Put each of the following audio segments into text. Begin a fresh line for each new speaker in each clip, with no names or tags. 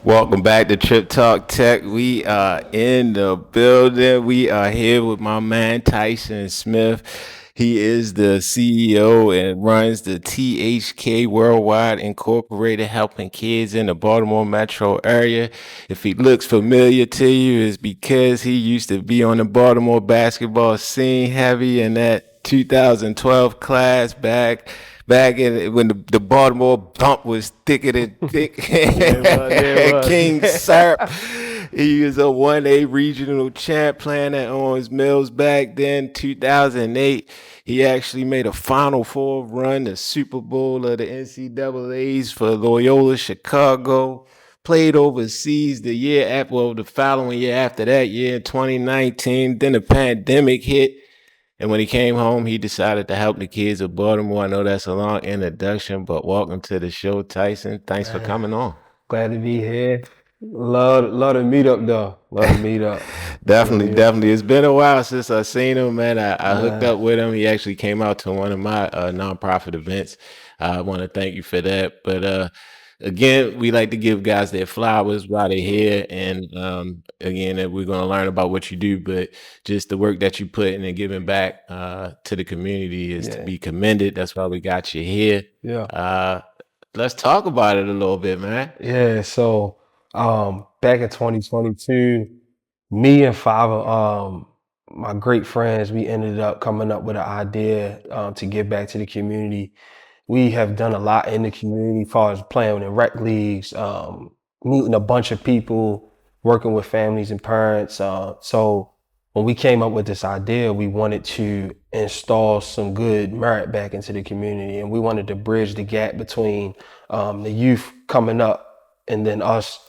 Welcome back to Trip Talk Tech. We are in the building. We are here with my man Tyson Smith. He is the CEO and runs the THK Worldwide Incorporated, helping kids in the Baltimore metro area. If he looks familiar to you, it's because he used to be on the Baltimore basketball scene, heavy in that 2012 class back in when the Baltimore bump was thicker than thick. King Syrup. He was a 1A regional champ playing at Owens Mills back then, 2008. He actually made a Final Four run, the Super Bowl of the NCAAs for Loyola Chicago. Played overseas the following year after that year in 2019. Then the pandemic hit. And when he came home, he decided to help the kids of Baltimore. I know that's a long introduction, but welcome to the show, Tyson. Thanks for coming on.
Glad to be here. Love to meet up though. Love to meet up.
Definitely. It's been a while since I seen him, man. I hooked up with him. He actually came out to one of my nonprofit events. I want to thank you for that. But again, we like to give guys their flowers while they're here. And again, we're going to learn about what you do, but just the work that you put in and giving back to the community is to be commended. That's why we got you here.
Yeah.
Let's talk about it a little bit, man.
Yeah. So back in 2022, me and five of my great friends, we ended up coming up with an idea to give back to the community. We have done a lot in the community as far as playing in rec leagues, meeting a bunch of people, working with families and parents. So when we came up with this idea, we wanted to install some good merit back into the community, and we wanted to bridge the gap between the youth coming up and then us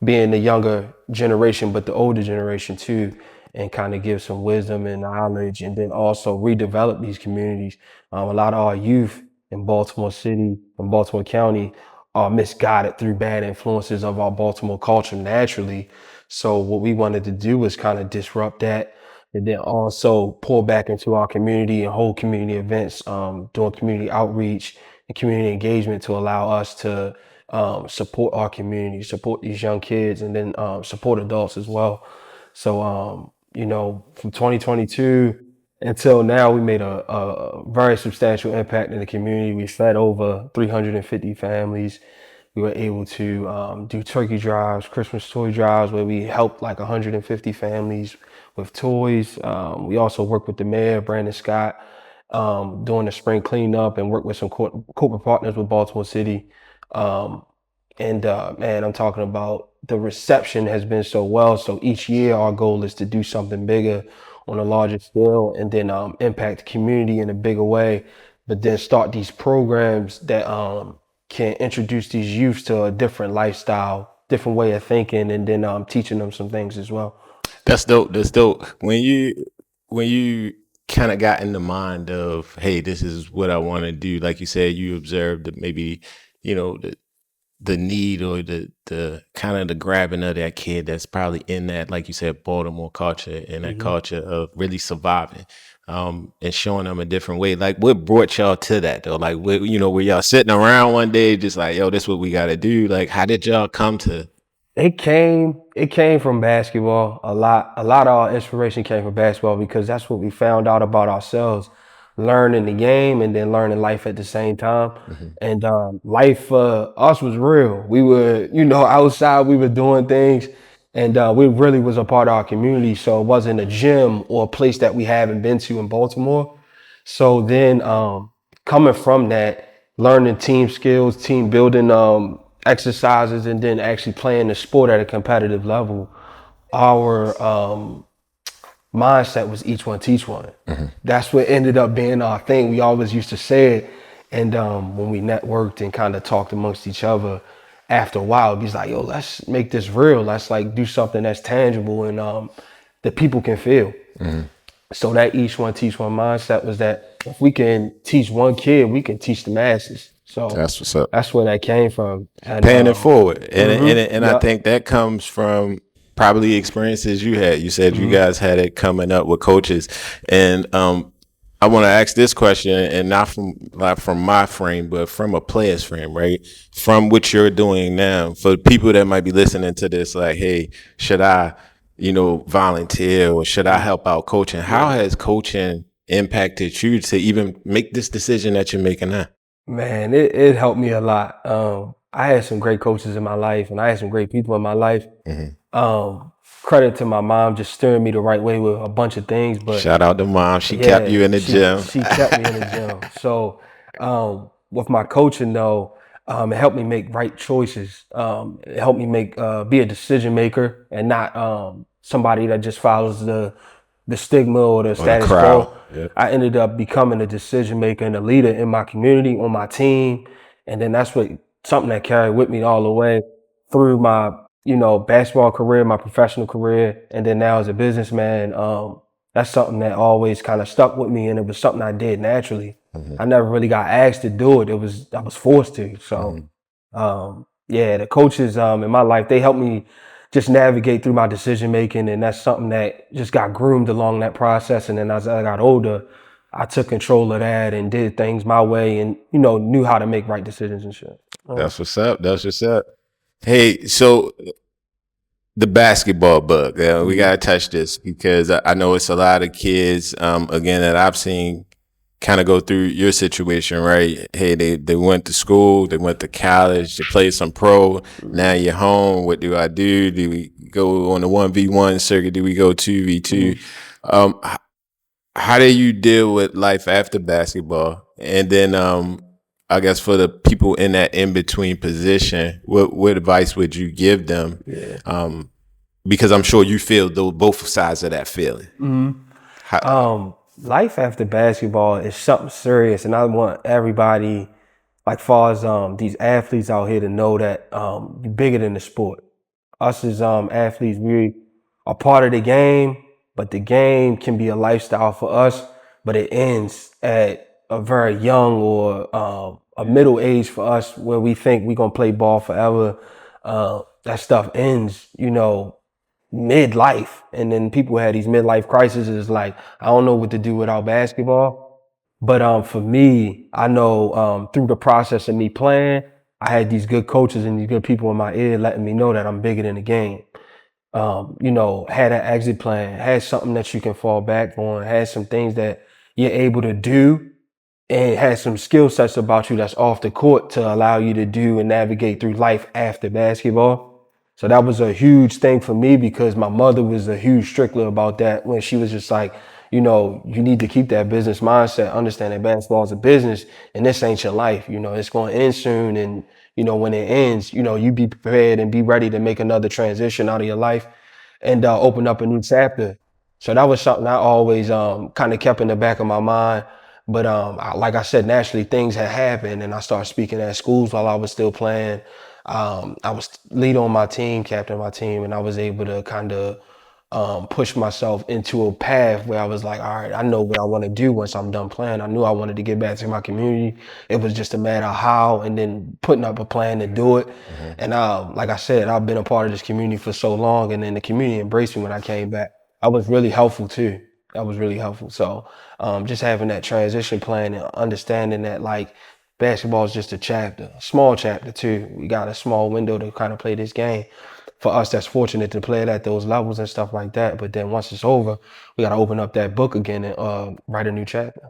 being the younger generation, but the older generation too, and kind of give some wisdom and knowledge, and then also redevelop these communities. A lot of our youth in Baltimore City and Baltimore County are misguided through bad influences of our Baltimore culture naturally. So what we wanted to do was kind of disrupt that, and then also pull back into our community and hold community events, doing community outreach and community engagement to allow us to support our community, support these young kids, and then support adults as well. So, from 2022 until now, we made a very substantial impact in the community. We fed over 350 families. We were able to do turkey drives, Christmas toy drives, where we helped like 150 families with toys. We also worked with the mayor, Brandon Scott, doing the spring cleanup, and worked with some corporate partners with Baltimore City. Man, I'm talking about the reception has been so well. So each year our goal is to do something bigger on a larger scale, and then impact the community in a bigger way, but then start these programs that can introduce these youths to a different lifestyle, different way of thinking, and then teaching them some things as well.
That's dope. When you kind of got in the mind of, hey, this is what I want to do, like you said, you observed that maybe, the need or the kind of the grabbing of that kid that's probably in that, like you said, Baltimore culture and that culture of really surviving, and showing them a different way. Like, what brought y'all to that though? Like, were y'all sitting around one day just like, yo, this is what we got to do? Like, how did y'all come to?
It came from basketball. A lot of our inspiration came from basketball because that's what we found out about ourselves, learning the game and then learning life at the same time. And life for us was real. We were, outside, we were doing things, and we really was a part of our community. So it wasn't a gym or a place that we haven't been to in Baltimore. So then, coming from that, learning team skills, team building exercises, and then actually playing the sport at a competitive level, our mindset was each one teach one. That's what ended up being our thing. We always used to say it. And when we networked and kind of talked amongst each other, after a while, it was like, yo, let's make this real. Let's like do something that's tangible and that people can feel. So that each one teach one mindset was that if we can teach one kid, we can teach the masses. So
That's what's up.
that's where that came from. And
Paying it forward, and I
Yep.
think that comes from probably experiences you had. You said you guys had it coming up with coaches, and I want to ask this question, and not from my frame, but from a player's frame, right? From what you're doing now, for people that might be listening to this, like, hey, should I, volunteer or should I help out coaching? How
Yeah.
has coaching impacted you to even make this decision that you're making now?
Man, it helped me a lot. I had some great coaches in my life, and I had some great people in my life.
Hmm.
Um, Credit to my mom just steering me the right way with a bunch of things, but
Shout out to mom. She kept
yeah,
you in the
she
gym.
she kept me in the gym. So with my coaching though, it helped me make right choices. It helped me make be a decision maker and not somebody that just follows the stigma or the
Or the
status
crowd.
quo.
Yeah.
I ended up becoming a decision maker and a leader in my community, on my team, and then that's what something that carried with me all the way through my basketball career, my professional career, and then now as a businessman. That's something that always kind of stuck with me, and it was something I did naturally.
Hmm.
I never really got asked to do it. I was forced to. So
Hmm.
yeah, the coaches in my life, they helped me just navigate through my decision making, and that's something that just got groomed along that process. And then as I got older, I took control of that and did things my way, and knew how to make right decisions and shit.
That's what's up. That's what's up. Hey, so the basketball bug. We
Mhm.
gotta touch this because I know it's a lot of kids. Again, that I've seen kind of go through your situation, right? Hey, they went to school, they went to college, they played some pro. Now you're home. What do I do? Do we go on the 1v1 circuit? Do we go 2v2?
Mhm.
Um, how do you deal with life after basketball? And then, I guess for the people in that in between position, what advice would you give them?
Yeah.
Because I'm sure you feel both sides of that feeling.
Mhm.
How,
Life after basketball is something serious, and I want everybody, like far as these athletes out here, to know that you're bigger than the sport. Us as athletes, we are part of the game, but the game can be a lifestyle for us, but it ends at a very young or a middle age for us, where we think we're gonna play ball forever. That stuff ends, midlife, and then people had these midlife crises, like, I don't know what to do without basketball. But for me, I know through the process of me playing, I had these good coaches and these good people in my ear letting me know that I'm bigger than the game. Had an exit plan, had something that you can fall back on, had some things that you're able to do, and had some skill sets about you that's off the court to allow you to do and navigate through life after basketball. So that was a huge thing for me, because my mother was a huge stickler about that, when she was just like, you need to keep that business mindset, understand that basketball is a business and this ain't your life. It's going to end soon. And, when it ends, you be prepared and be ready to make another transition out of your life and open up a new chapter. So that was something I always kind of kept in the back of my mind. But like I said, naturally things had happened, and I started speaking at schools while I was still playing. I was lead on my team, captain my team, and I was able to kind of push myself into a path where I was like, all right, I know what I want to do once I'm done playing. I knew I wanted to get back to my community. It was just a matter of how, and then putting up a plan to do it.
mhm.
And like I said, I've been a part of this community for so long, and then the community embraced me when I came back. I was really helpful too. That was really helpful. So just having that transition plan and understanding that, like, basketball is just a chapter, a small chapter too. We got a small window to kind of play this game. For us, that's fortunate to play it at those levels and stuff like that. But then once it's over, we got to open up that book again and write a new chapter.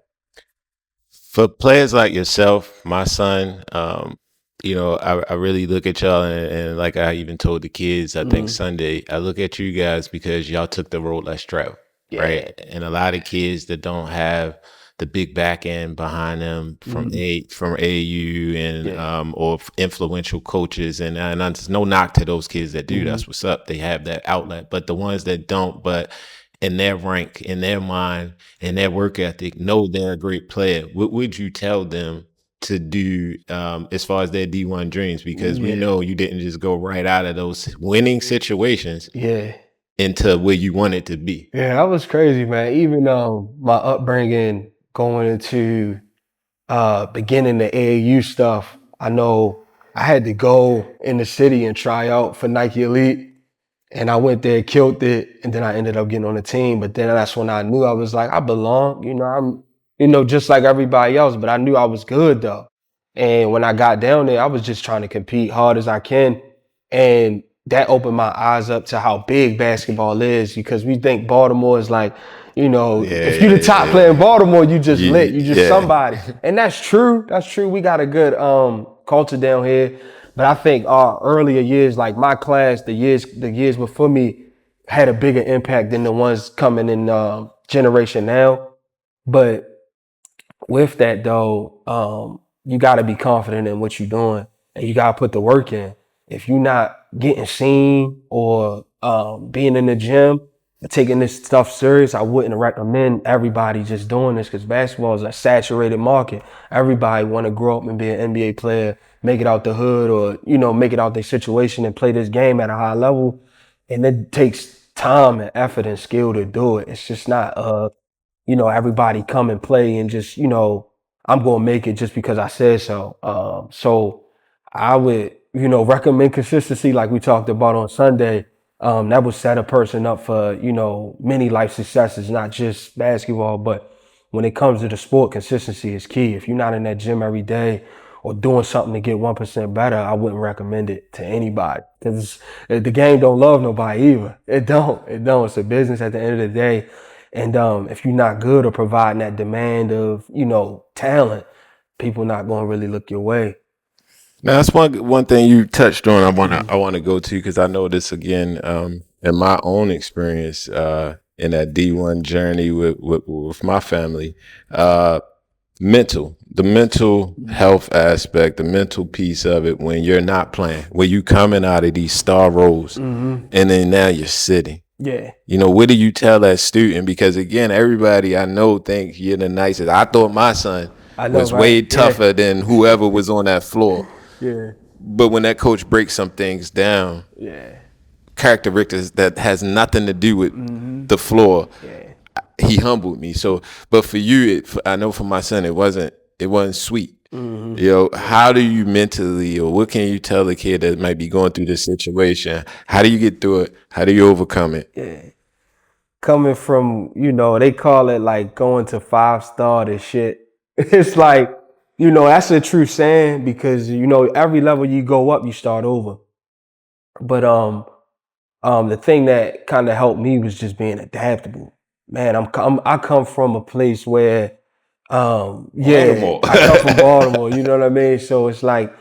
For players like yourself, my son, I really look at y'all, and like I even told the kids, I think
Mm,
Sunday, I look at you guys because y'all took the road less travel,
yeah.
right? And a lot of kids that don't have the big back end behind them from
Mm,
AAU and
yeah.
or influential coaches, and there's no knock to those kids that do.
Mm,
That's what's up. They have that outlet, but the ones that don't, but in their rank, in their mind, and their work ethic, know they're a great player, what would you tell them to do as far as their D1 dreams? Because we
yeah.
know you didn't just go right out of those winning situations
Yeah.
into where you wanted to be.
Yeah, that was crazy, man. Even my upbringing going into beginning the AAU stuff, I know I had to go in the city and try out for Nike Elite. And I went there, killed it, and then I ended up getting on the team. But then that's when I knew I was like, I belong. just like everybody else, but I knew I was good though. And when I got down there, I was just trying to compete hard as I can. And that opened my eyes up to how big basketball is, because we think Baltimore is like,
Yeah,
if you're the
yeah,
top player in
yeah.
Baltimore, you just lit. You just
Yeah.
somebody. And that's true. That's true. We got a good culture down here. But I think our earlier years, like my class, the years before me, had a bigger impact than the ones coming in generation now. But with that though, you got to be confident in what you're doing, and you got to put the work in. If you're not getting seen or being in the gym, taking this stuff serious, I wouldn't recommend everybody just doing this, because basketball is a saturated market. Everybody want to grow up and be an NBA player, make it out the hood, or make it out their situation and play this game at a high level. And it takes time and effort and skill to do it. It's just not everybody come and play and just, I'm going to make it just because I said so. So I would, recommend consistency like we talked about on Sunday. That would set a person up for, many life successes, not just basketball, but when it comes to the sport, consistency is key. If you're not in that gym every day or doing something to get 1% better, I wouldn't recommend it to anybody, because the game don't love nobody either. It don't. It don't. It's a business at the end of the day. And if you're not good or providing that demand of, talent, people not going to really look your way.
Now that's one thing you touched on.
Mhm.
I wanna go to, because I know this again in my own experience in that D1 journey with my family. The mental health aspect, the mental piece of it when you're not playing, when you coming out of these star roles,
Mhm.
and then now you're sitting.
Yeah,
What do you tell that student? Because again, everybody I know thinks you're the nicest. I thought my son
I know,
was
right?
way
Yeah,
tougher than whoever was on that floor.
yeah,
But when that coach breaks some things down,
yeah.
characteristics that has nothing to do with
Mhm.
the floor,
Yeah.
he humbled me. So, but for you, I know for my son, it wasn't sweet.
Mhm. Yeah,
How do you mentally, or what can you tell a kid that might be going through this situation? How do you get through it? How do you overcome it?
yeah. Coming from, they call it like going to 5-star and shit. It's like, that's a true saying, because every level you go up, you start over. But the thing that kind of helped me was just being adaptable. Man, I come from a place where, yeah,
Baltimore.
I come from Baltimore. You know what I mean? So it's like,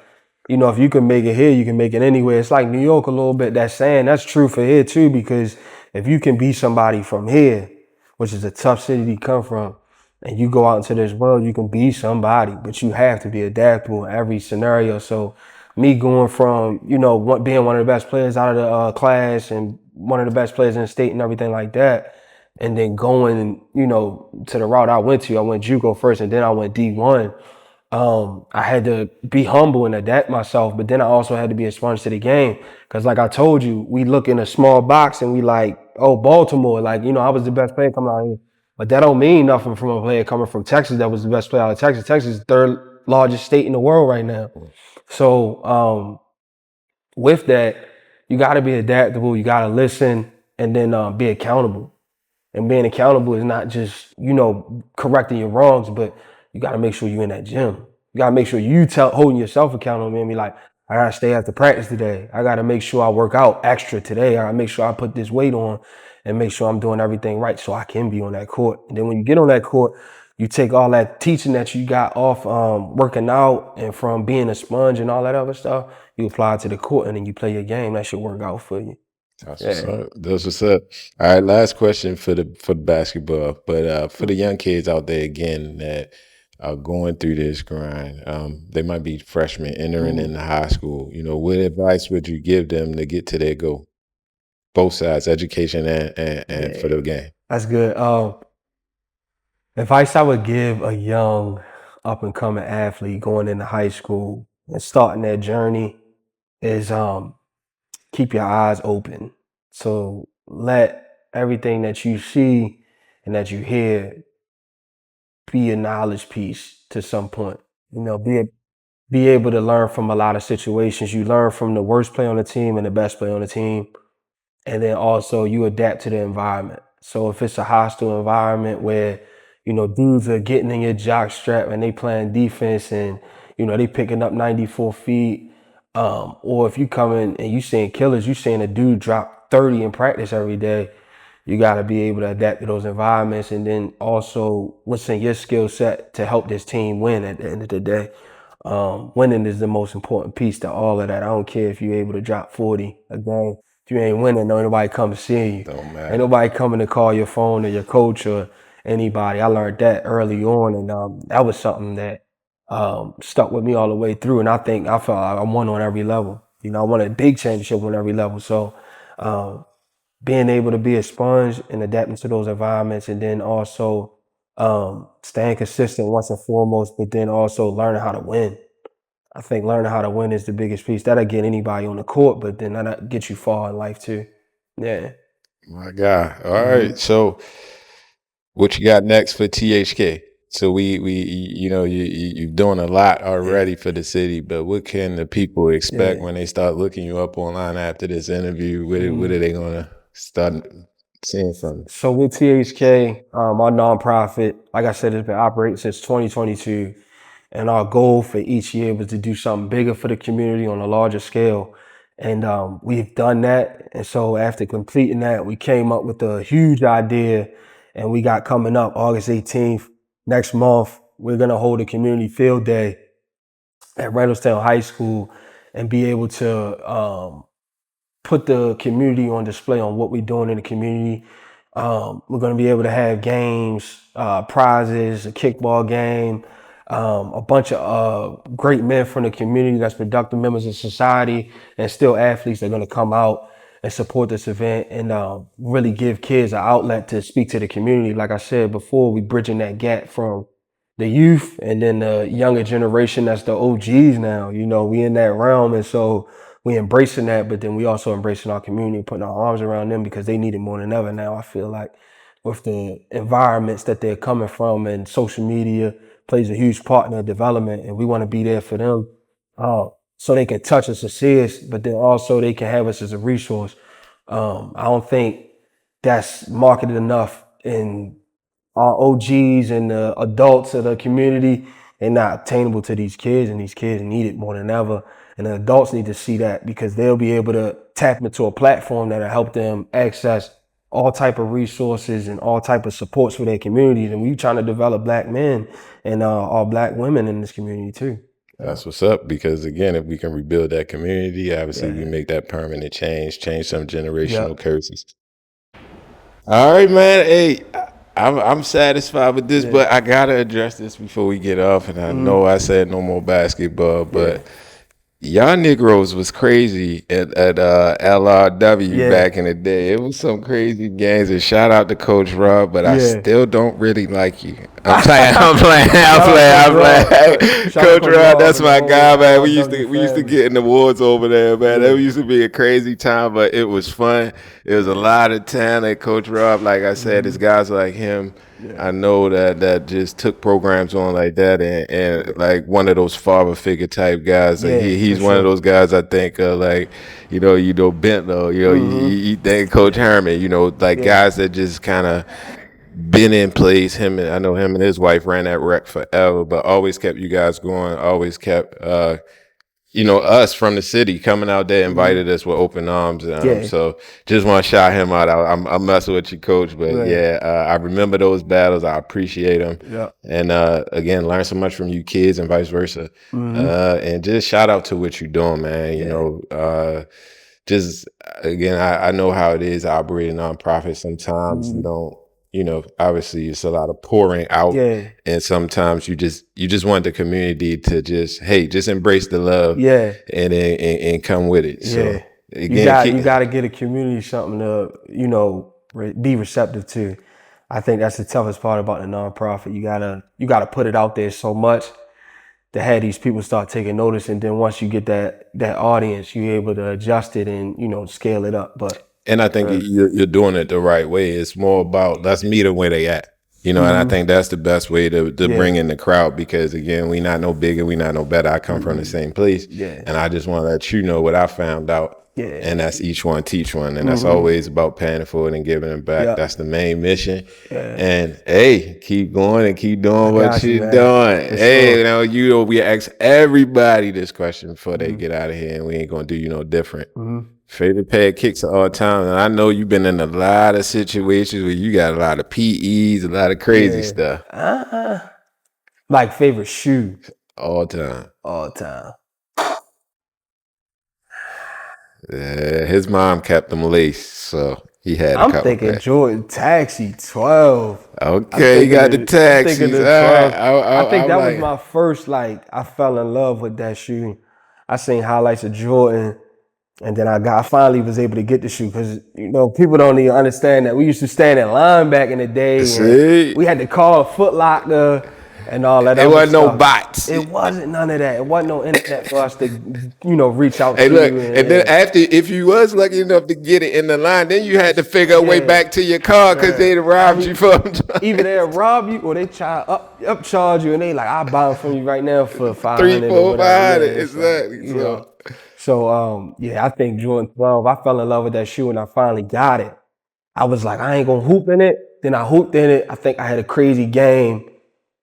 if you can make it here, you can make it anywhere. It's like New York a little bit. That saying, that's true for here too, because if you can be somebody from here, which is a tough city to come from, and you go out into this world, you can be somebody, but you have to be adaptable in every scenario. So me going from, being one of the best players out of the class and one of the best players in the state and everything like that, and then going, to the route I went to, I went JUCO first and then I went D1. I had to be humble and adapt myself, but then I also had to be a sponge to the game. Cause like I told you, we look in a small box and we like, oh, Baltimore, like, I was the best player coming out here. But that don't mean nothing from a player coming from Texas that was the best player out of Texas. Texas is the third largest state in the world right now. So with that, you gotta be adaptable, you gotta listen, and then be accountable. And being accountable is not just, correcting your wrongs, but you got to make sure you're in that gym. You got to make sure you holding yourself accountable and be like, I got to stay after practice today. I got to make sure I work out extra today. I got to make sure I put this weight on and make sure I'm doing everything right so I can be on that court. And then when you get on that court, you take all that teaching that you got off working out and from being a sponge and all that other stuff, you apply it to the court and then you play your game. That should work out for you.
That's what's
Yeah.
up. That's what's up. All right, last question for the basketball, but for the young kids out there again that are going through this grind, they might be freshmen entering
Mhm.
into high school. What advice would you give them to get to their goal? Both sides, education and for
Yeah.
the game.
That's good. Advice I would give a young up and coming athlete going into high school and starting their journey is keep your eyes open. So let everything that you see and that you hear be a knowledge piece to some point. Be able to learn from a lot of situations. You learn from the worst player on the team and the best player on the team. And then also you adapt to the environment. So if it's a hostile environment where, dudes are getting in your jock strap and they playing defense and, they picking up 94 feet. Or if you come in and you seeing killers, you seeing a dude drop 30 in practice every day. You got to be able to adapt to those environments, and then also what's in your skill set to help this team win at the end of the day. Winning is the most important piece to all of that. I don't care if you're able to drop 40 a game. If you ain't winning, no nobody come to see you.
Don't
Ain't
matter.
nobody coming to call your phone or your coach or anybody. I learned that early on, and that was something that stuck with me all the way through. And I think I felt like I won on every level. I won a big championship on every level. So um, being able to be a sponge and adapting to those environments, and then also staying consistent once and foremost, but then also learning how to win. I think learning how to win is the biggest piece. That'll get anybody on the court, but then that'll get you far in life too. Yeah.
My God. All right.
hmm
So what you got next for THK? So you're doing a lot
Yeah.
already for the city, but what can the people expect
Yeah.
when they start looking you up online after this interview? What
hmm
are they gonna start seeing from you?
So with THK, our nonprofit, like I said, it's been operating since 2022. And our goal for each year was to do something bigger for the community on a larger scale. And we've done that. And so after completing that, we came up with a huge idea. And we got coming up August 18th, next month, we're going to hold a community field day at Reynoldstown High School and be able to put the community on display on what we're doing in the community. We're going to be able to have games, prizes, a kickball game, a bunch of great men from the community that's productive members of society and still athletes that are going to come out and support this event and really give kids an outlet to speak to the community. Like I said before, we bridging that gap from the youth and then the younger generation that's the OGs now. We in that realm, and so we embracing that, but then we also embracing our community, putting our arms around them because they need it more than ever now. I feel like with the environments that they're coming from, and social media plays a huge part in their development, and we want to be there for them, so they can touch us and see us, but then also they can have us as a resource. I don't think that's marketed enough in our OGs and the adults of the community. They're not attainable to these kids, and these kids need it more than ever. And the adults need to see that because they'll be able to tap into a platform that'll help them access all type of resources and all type of supports for their communities. And we trying to develop black men and all black women in this community too. Yeah.
That's what's up. Because again, if we can rebuild that community, obviously we
Yeah.
make that permanent change some generational
Yep.
curses. All right, man. Hey, I'm satisfied with this,
Yeah.
but I gotta address this before we get off. And I know I said no more basketball,
Yeah.
but y'all Negroes was crazy at LRW
Yeah.
back in the day. It was some crazy games. And shout out to Coach Rob, but I
Yeah.
still don't really like you. I'm playing. I'm playing. I'm
Shout out
playing.
Coach
I'm
Rob.
playing.
Shout out
Coach
Coach
Rob,
Rob
that's
and the
my
whole
guy, man. We used
LRW
to
family.
get in the awards over there, man. That
Yeah.
used to be a crazy time, but it was fun. It was a
Yeah.
lot of talent. Coach Rob, like I said, it's guys like him.
Yeah.
I know that just took programs on like that, and like one of those father figure type guys. Like
Yeah, for
he's one of
sure.
those guys I think like Bentlow, you think Coach
Yeah.
Herman, like
Yeah.
guys that just kind of been in place. I know him and his wife ran that rec forever, but always kept you guys going. Always kept us from the city coming out there invited us with open arms.
Yeah.
So just want to shout him out. I'm messing with you, coach, but
Yeah.
yeah, I remember those battles. I appreciate them,
Yeah.
and again, learn so much from you kids and vice versa. And just shout out to what you're doing, man.
Yeah.
Just again, I know how it is operating nonprofit. Sometimes obviously it's a lot of pouring out,
Yeah.
and sometimes you just want the community to just embrace the love
Yeah.
and come with it. So
Yeah.
again,
You got to get a community something to, be receptive to. I think that's the toughest part about the nonprofit. You gotta put it out there so much to have these people start taking notice, and then once you get that audience, you're able to adjust it and scale it up. But
and I think you're doing it the right way. It's more about let's meet them where they at. And I think that's the best way to bring
yeah,
in the crowd because again, we not no bigger, we not no better. I come from the same place,
yeah,
and I just want to let you know what I found out. And that's each one teach one. And
Mm-hmm.
that's always about paying it forward and giving it back.
Yep.
That's the main mission.
Yeah.
And hey, keep going and keep doing what you're
man.
doing.
For
Hey,
sure.
you know, we ask everybody this question before they get out of here, and we ain't gonna do you no different. Favorite pair of kicks of all time. And I know you've been in a lot of situations where you got a lot of PEs, a lot of crazy stuff.
Like favorite shoe.
All time.
All time.
Yeah, his mom kept them laced, so he had a
I'm
couple
thinking
pairs.
Jordan Taxi 12.
Okay, you got the taxis.
I'm thinking the
All
12.
right.
I think that was
like,
my first, like, I fell in love with that shoe. I seen highlights of Jordan, and then I finally was able to get the shoe because, you know, people don't even understand that we used to stand in line back in the day.
See?
And we had to call Foot Locker and all that
It
other
wasn't
stuff.
no bots.
It wasn't none of that. It wasn't no internet for us to, you know, reach out
Hey,
to.
look, and then after, if you was lucky enough to get it in the line, then you had to figure a way back to your car because they'd robbed you from.
Either they'll rob you or they try upcharge you, and they like, I'll buy them from you right now for
3,
500 or
4,
whatever.
500. Exactly.
You know. So yeah, I think Jordan 12. I fell in love with that shoe, and I finally got it. I was like, I ain't gonna hoop in it. Then I hooped in it. I think I had a crazy game.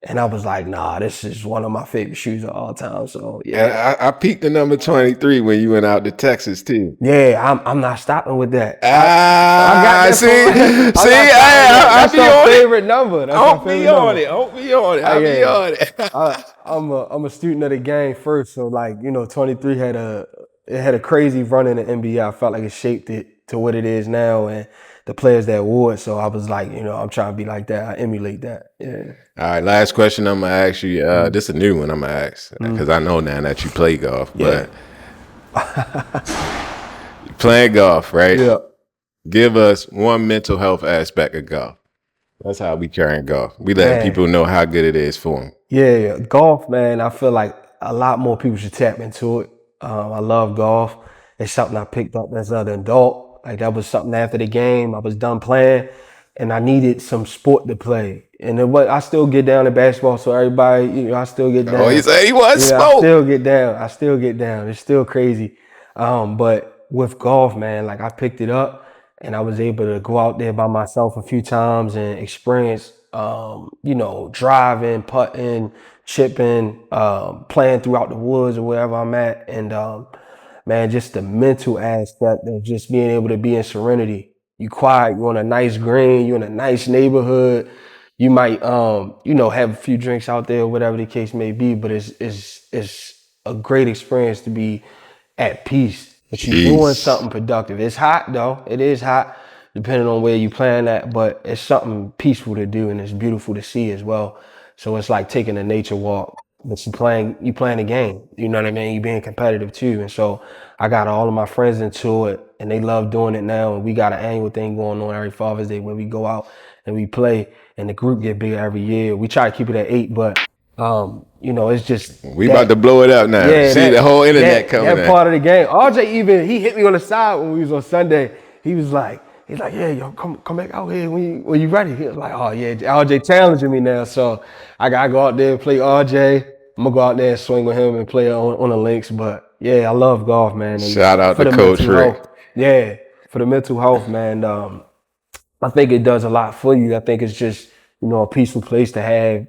And I was like, nah, this is one of my favorite shoes of all time. So yeah.
And I peaked the number 23 when you went out to Texas too.
Yeah, I'm not stopping with that.
I got that.
That's my favorite number. That's
I'll be on it. I'll be on it.
I'm a student of the game first. So like, you know, 23 had a crazy run in the NBA. I felt like it shaped it to what it is now and the players that wore it. So I was like, you know, I'm trying to be like that. I emulate that. Yeah.
All right, last question I'm gonna ask you. This is a new one I'm gonna ask because I know now that you play golf.
Yeah.
But you playing golf, right?
Yeah.
Give us one mental health aspect of golf. That's how we carrying golf. We letting people know how good it is for them.
Yeah, golf, man. I feel like a lot more people should tap into it. I love golf. It's something I picked up as an adult. Like that was something after the game. I was done playing, and I needed some sport to play. And I still get down to basketball. So everybody, you know, I still get down.
Oh, you say he was smoke.
I still get down. I still get down. It's still crazy. But with golf, man, like I picked it up, and I was able to go out there by myself a few times and experience, you know, driving, putting, chipping, playing throughout the woods or wherever I'm at. And, man, just the mental aspect of just being able to be in serenity. You quiet, you're on a nice green, you're in a nice neighborhood. You might, you know, have a few drinks out there, whatever the case may be, but it's a great experience to be at peace. But you're doing something productive. It's hot though. It is hot, depending on where you playing at, but it's something peaceful to do and it's beautiful to see as well. So it's like taking a nature walk, but you playing a game. You know what I mean? You being competitive too. And so I got all of my friends into it and they love doing it now. And we got an annual thing going on every Father's Day where we go out and we play and the group get bigger every year. We try to keep it at 8, but you know, it's just
about to blow it up now.
Yeah,
see the whole internet coming in.
That part of the game. RJ he hit me on the side when we was on Sunday. He's like, yeah, yo, come back out here when you ready. He was like, oh yeah, RJ challenging me now. So I gotta go out there and play RJ. I'm gonna go out there and swing with him and play on the links. But yeah, I love golf, man. And
shout out to Coach Rick.
Yeah, for the mental health, man. I think it does a lot for you. I think it's just, you know, a peaceful place to have,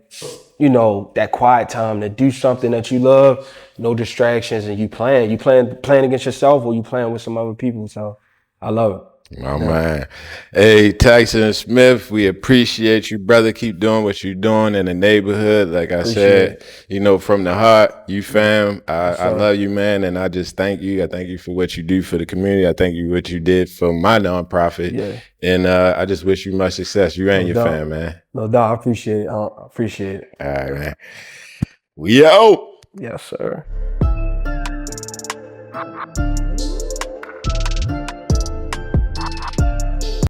you know, that quiet time to do something that you love, no distractions, and you playing against yourself or you playing with some other people. So I love it.
My man. Hey, Tyson Smith, we appreciate you, brother. Keep doing what you're doing in the neighborhood. Like I said, you know, from the heart, you fam. I love you, man. And I just thank you. I thank you for what you do for the community. I thank you for what you did for my nonprofit.
Yeah.
And I just wish you much success. You and your fam, man.
No doubt. I appreciate it. I appreciate it.
All right, man. We out.
Yes, sir.